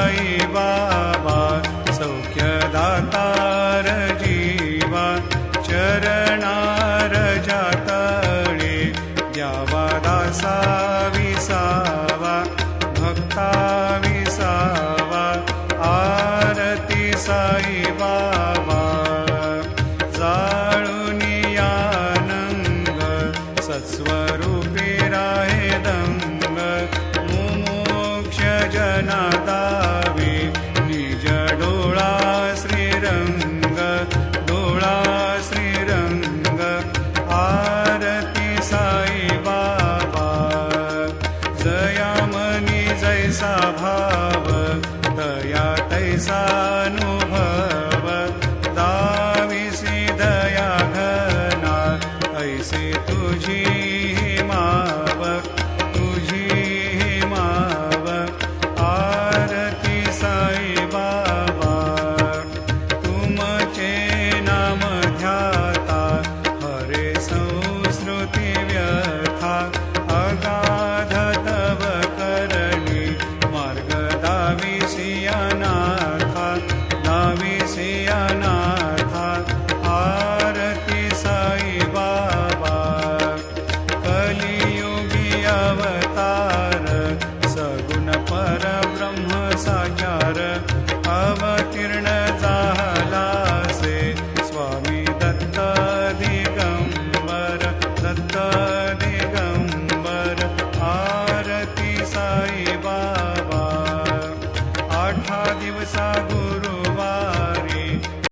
साई बाबा सौख्यदातार जीवा चरणार जातळे द्यावा दासा विसावा भक्ता विसावा आरती साई बाबा जाळूनी आनंद सत्स्वरूपी राहे दंग मुमोक्ष जना दावे निज डोळा श्रीरंग डोळा श्रीरंग आरती साई बाबा जया मनी जैसा भाव तया तैसा